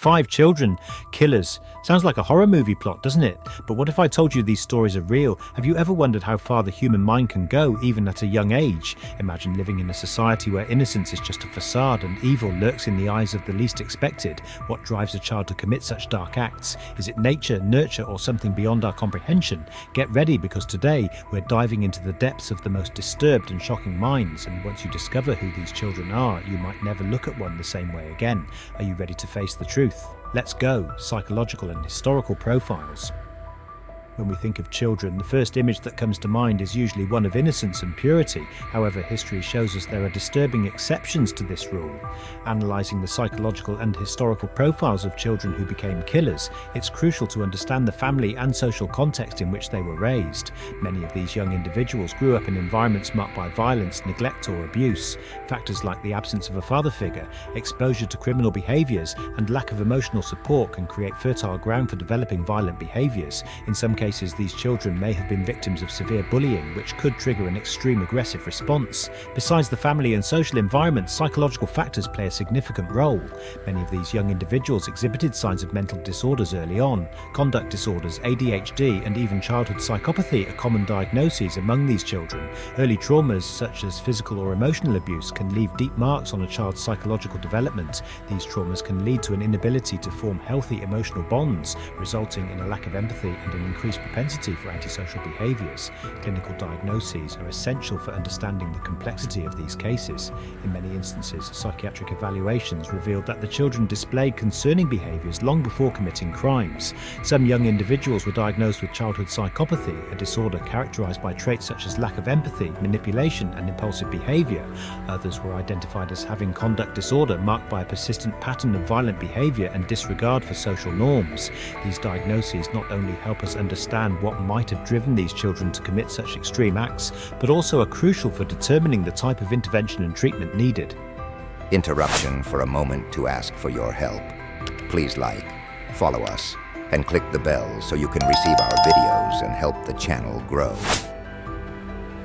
5 children killers. Sounds like a horror movie plot, doesn't it? But what if I told you these stories are real? Have you ever wondered how far the human mind can go, even at a young age? Imagine living in a society where innocence is just a facade and evil lurks in the eyes of the least expected. What drives a child to commit such dark acts? Is it nature, nurture, or something beyond our comprehension? Get ready, because today we're diving into the depths of the most disturbed and shocking minds, and once you discover who these children are, you might never look at one the same way again. Are you ready to face the truth? Let's go. Psychological and historical profiles. When we think of children, the first image that comes to mind is usually one of innocence and purity. However, history shows us there are disturbing exceptions to this rule. Analysing the psychological and historical profiles of children who became killers, it's crucial to understand the family and social context in which they were raised. Many of these young individuals grew up in environments marked by violence, neglect or abuse. Factors like the absence of a father figure, exposure to criminal behaviours and lack of emotional support can create fertile ground for developing violent behaviours. In some cases, these children may have been victims of severe bullying, which could trigger an extreme aggressive response. Besides the family and social environment, psychological factors play a significant role. Many of these young individuals exhibited signs of mental disorders early on. Conduct disorders, ADHD, and even childhood psychopathy are common diagnoses among these children. Early traumas, such as physical or emotional abuse, can leave deep marks on a child's psychological development. These traumas can lead to an inability to form healthy emotional bonds, resulting in a lack of empathy and an increased propensity for antisocial behaviours. Clinical diagnoses are essential for understanding the complexity of these cases. In many instances, psychiatric evaluations revealed that the children displayed concerning behaviours long before committing crimes. Some young individuals were diagnosed with childhood psychopathy, a disorder characterised by traits such as lack of empathy, manipulation and impulsive behaviour. Others were identified as having conduct disorder marked by a persistent pattern of violent behaviour and disregard for social norms. These diagnoses not only help us understand what might have driven these children to commit such extreme acts, but also are crucial for determining the type of intervention and treatment needed. Interruption for a moment to ask for your help. Please like, follow us, and click the bell so you can receive our videos and help the channel grow.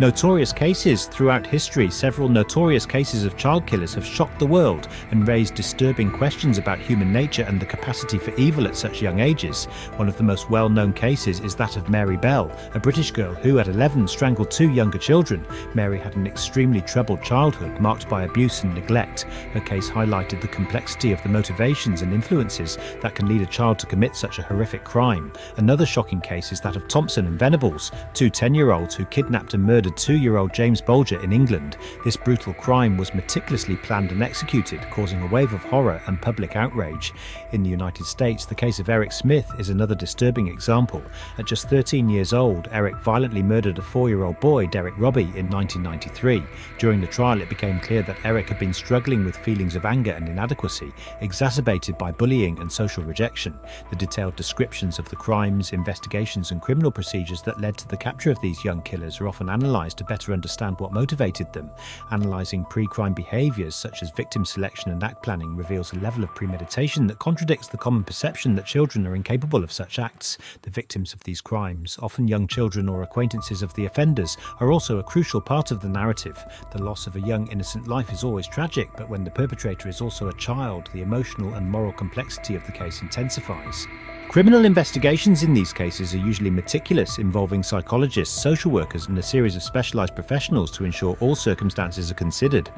Notorious cases. Throughout history, several notorious cases of child killers have shocked the world and raised disturbing questions about human nature and the capacity for evil at such young ages. One of the most well-known cases is that of Mary Bell, a British girl who at 11 strangled 2 younger children. Mary had an extremely troubled childhood marked by abuse and neglect. Her case highlighted the complexity of the motivations and influences that can lead a child to commit such a horrific crime. Another shocking case is that of Thompson and Venables, 2 10-year-olds who kidnapped and murdered 2-year-old James Bolger in England. This brutal crime was meticulously planned and executed, causing a wave of horror and public outrage. In the United States, the case of Eric Smith is another disturbing example. At just 13 years old, Eric violently murdered a 4-year-old boy, Derek Robbie, in 1993. During the trial, it became clear that Eric had been struggling with feelings of anger and inadequacy, exacerbated by bullying and social rejection. The detailed descriptions of the crimes, investigations and criminal procedures that led to the capture of these young killers are often analysed to better understand what motivated them. Analysing pre-crime behaviours such as victim selection and act planning reveals a level of premeditation that contradicts the common perception that children are incapable of such acts. The victims of these crimes, often young children or acquaintances of the offenders, are also a crucial part of the narrative. The loss of a young innocent life is always tragic, but when the perpetrator is also a child, the emotional and moral complexity of the case intensifies. Criminal investigations in these cases are usually meticulous, involving psychologists, social workers and a series of specialised professionals to ensure all circumstances are considered.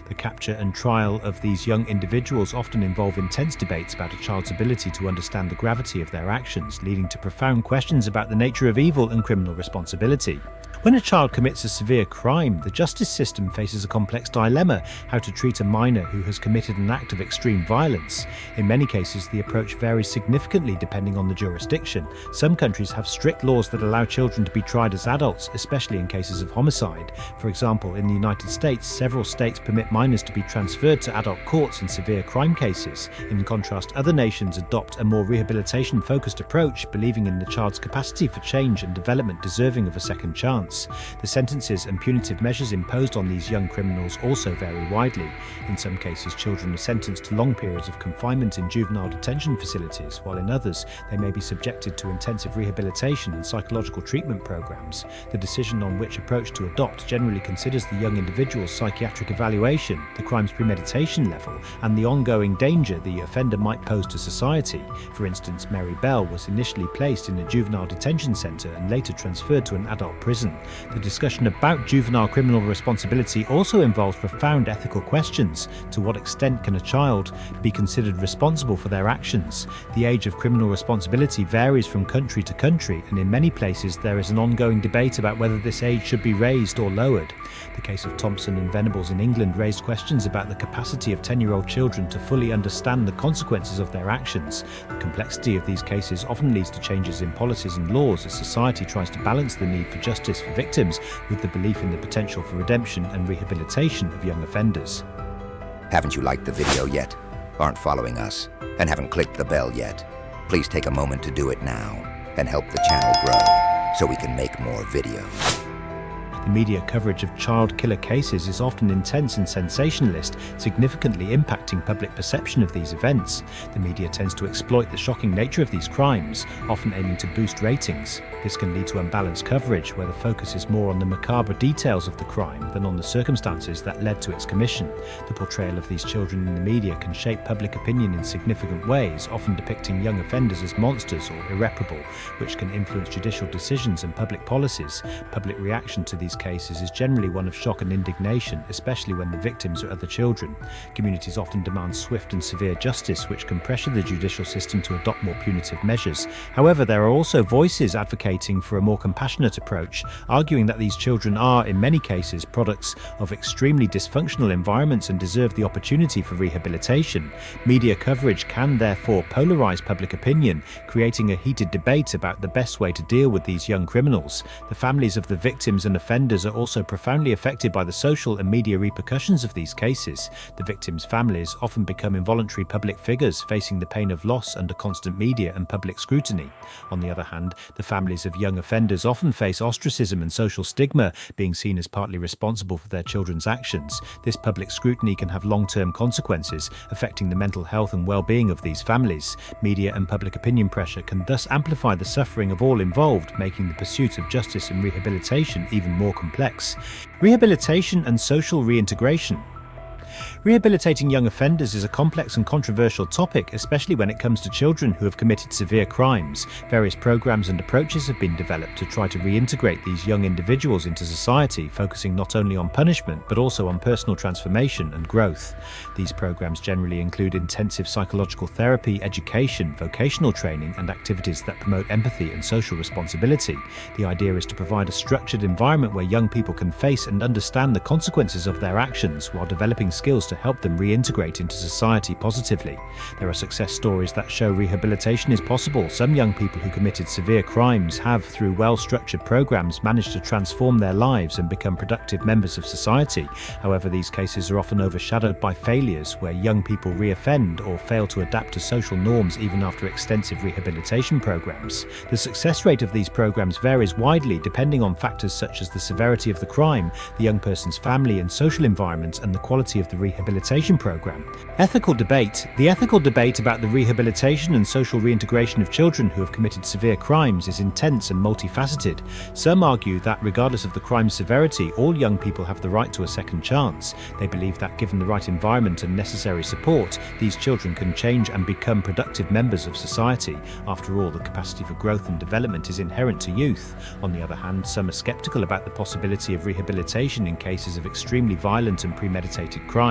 The capture and trial of these young individuals often involve intense debates about a child's ability to understand the gravity of their actions, leading to profound questions about the nature of evil and criminal responsibility. When a child commits a severe crime, the justice system faces a complex dilemma: how to treat a minor who has committed an act of extreme violence. In many cases, the approach varies significantly depending on the jurisdiction. Some countries have strict laws that allow children to be tried as adults, especially in cases of homicide. For example, in the United States, several states permit minors to be transferred to adult courts in severe crime cases. In contrast, other nations adopt a more rehabilitation-focused approach, believing in the child's capacity for change and development deserving of a second chance. months. The sentences and punitive measures imposed on these young criminals also vary widely. In some cases, children are sentenced to long periods of confinement in juvenile detention facilities, while in others, they may be subjected to intensive rehabilitation and psychological treatment programs. The decision on which approach to adopt generally considers the young individual's psychiatric evaluation, the crime's premeditation level, and the ongoing danger the offender might pose to society. For instance, Mary Bell was initially placed in a juvenile detention centre and later transferred to an adult prison. The discussion about juvenile criminal responsibility also involves profound ethical questions. To what extent can a child be considered responsible for their actions? The age of criminal responsibility varies from country to country, and in many places there is an ongoing debate about whether this age should be raised or lowered. The case of Thompson and Venables in England raised questions about the capacity of 10-year-old children to fully understand the consequences of their actions. The complexity of these cases often leads to changes in policies and laws as society tries to balance the need for justice for victims with the belief in the potential for redemption and rehabilitation of young offenders. Haven't you liked the video yet? Aren't following us? And haven't clicked the bell yet? Please take a moment to do it now and help the channel grow so we can make more videos. The media coverage of child killer cases is often intense and sensationalist, significantly impacting public perception of these events. The media tends to exploit the shocking nature of these crimes, often aiming to boost ratings. This can lead to unbalanced coverage, where the focus is more on the macabre details of the crime than on the circumstances that led to its commission. The portrayal of these children in the media can shape public opinion in significant ways, often depicting young offenders as monsters or irreparable, which can influence judicial decisions and public policies. Public reaction to these cases is generally one of shock and indignation, especially when the victims are other children. Communities often demand swift and severe justice, which can pressure the judicial system to adopt more punitive measures. However, there are also voices advocating for a more compassionate approach, arguing that these children are, in many cases, products of extremely dysfunctional environments and deserve the opportunity for rehabilitation. Media coverage can therefore polarize public opinion, creating a heated debate about the best way to deal with these young criminals. The families of the victims and offenders are also profoundly affected by the social and media repercussions of these cases. The victims' families often become involuntary public figures, facing the pain of loss under constant media and public scrutiny. On the other hand, the families of young offenders often face ostracism and social stigma, being seen as partly responsible for their children's actions. This public scrutiny can have long-term consequences, affecting the mental health and well-being of these families. Media and public opinion pressure can thus amplify the suffering of all involved, making the pursuit of justice and rehabilitation even more complex. Rehabilitation and social reintegration. Rehabilitating young offenders is a complex and controversial topic, especially when it comes to children who have committed severe crimes. Various programs and approaches have been developed to try to reintegrate these young individuals into society, focusing not only on punishment but also on personal transformation and growth. These programs generally include intensive psychological therapy, education, vocational training, and activities that promote empathy and social responsibility. The idea is to provide a structured environment where young people can face and understand the consequences of their actions while developing skills to help them reintegrate into society positively. There are success stories that show rehabilitation is possible. Some young people who committed severe crimes have, through well-structured programs, managed to transform their lives and become productive members of society. However, these cases are often overshadowed by failures, where young people reoffend or fail to adapt to social norms even after extensive rehabilitation programs. The success rate of these programs varies widely depending on factors such as the severity of the crime, the young person's family and social environment, and the quality of the rehabilitation program. Ethical debate. The ethical debate about the rehabilitation and social reintegration of children who have committed severe crimes is intense and multifaceted. Some argue that regardless of the crime's severity, all young people have the right to a second chance. They believe that given the right environment and necessary support, these children can change and become productive members of society. After all, the capacity for growth and development is inherent to youth. On the other hand, some are skeptical about the possibility of rehabilitation in cases of extremely violent and premeditated crimes.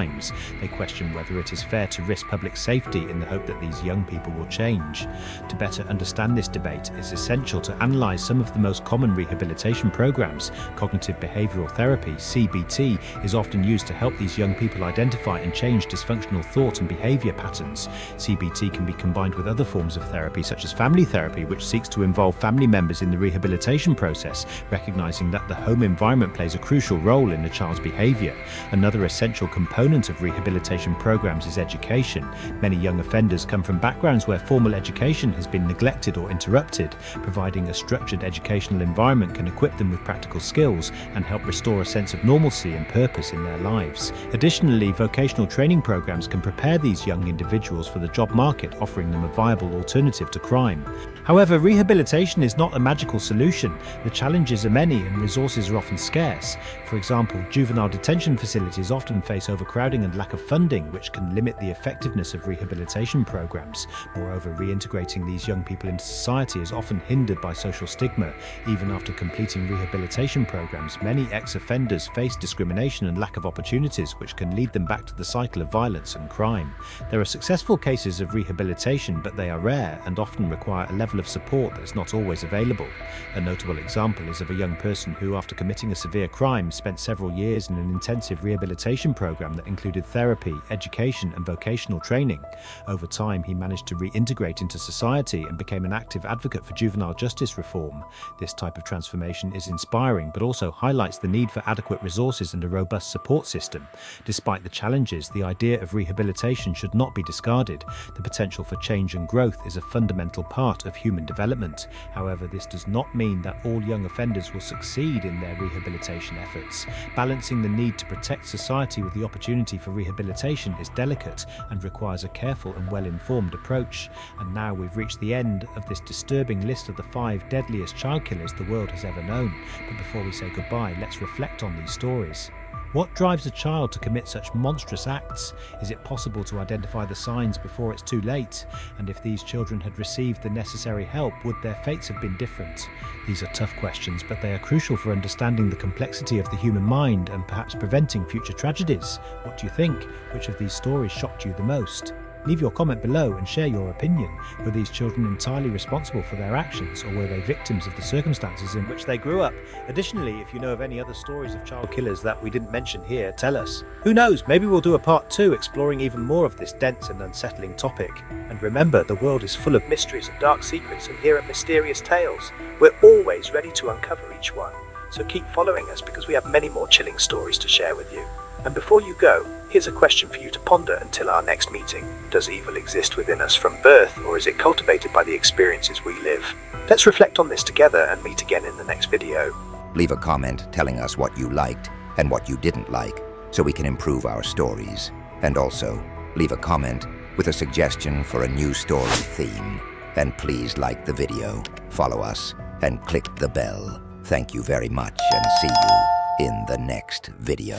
They question whether it is fair to risk public safety in the hope that these young people will change. To better understand this debate, it's essential to analyse some of the most common rehabilitation programs. Cognitive behavioural therapy, CBT, is often used to help these young people identify and change dysfunctional thought and behaviour patterns. CBT can be combined with other forms of therapy, such as family therapy, which seeks to involve family members in the rehabilitation process, recognising that the home environment plays a crucial role in a child's behaviour. Another essential component component of rehabilitation programs is education. Many young offenders come from backgrounds where formal education has been neglected or interrupted. Providing a structured educational environment can equip them with practical skills and help restore a sense of normalcy and purpose in their lives. Additionally, vocational training programs can prepare these young individuals for the job market, offering them a viable alternative to crime. However, rehabilitation is not a magical solution. The challenges are many and resources are often scarce. For example, juvenile detention facilities often face overcrowding and lack of funding, which can limit the effectiveness of rehabilitation programs. Moreover, reintegrating these young people into society is often hindered by social stigma. Even after completing rehabilitation programs, many ex-offenders face discrimination and lack of opportunities, which can lead them back to the cycle of violence and crime. There are successful cases of rehabilitation, but they are rare and often require a level of support that is not always available. A notable example is of a young person who, after committing a severe crime, spent several years in an intensive rehabilitation program that included therapy, education, and vocational training. Over time, he managed to reintegrate into society and became an active advocate for juvenile justice reform. This type of transformation is inspiring, but also highlights the need for adequate resources and a robust support system. Despite the challenges, the idea of rehabilitation should not be discarded. The potential for change and growth is a fundamental part of human development. However, this does not mean that all young offenders will succeed in their rehabilitation efforts. Balancing the need to protect society with the opportunity for rehabilitation is delicate and requires a careful and well-informed approach. And now we've reached the end of this disturbing list of the 5 deadliest child killers the world has ever known. But before we say goodbye, let's reflect on these stories. What drives a child to commit such monstrous acts? Is it possible to identify the signs before it's too late? And if these children had received the necessary help, would their fates have been different? These are tough questions, but they are crucial for understanding the complexity of the human mind and perhaps preventing future tragedies. What do you think? Which of these stories shocked you the most? Leave your comment below and share your opinion. Were these children entirely responsible for their actions, or were they victims of the circumstances in which they grew up? Additionally, if you know of any other stories of child killers that we didn't mention here, tell us. Who knows, maybe we'll do a part 2 exploring even more of this dense and unsettling topic. And remember, the world is full of mysteries and dark secrets, and here at Mysterious Tales, we're always ready to uncover each one. So keep following us because we have many more chilling stories to share with you. And before you go, here's a question for you to ponder until our next meeting. Does evil exist within us from birth, or is it cultivated by the experiences we live? Let's reflect on this together and meet again in the next video. Leave a comment telling us what you liked and what you didn't like, so we can improve our stories. And also, leave a comment with a suggestion for a new story theme. And please like the video, follow us, and click the bell. Thank you very much, and see you in the next video.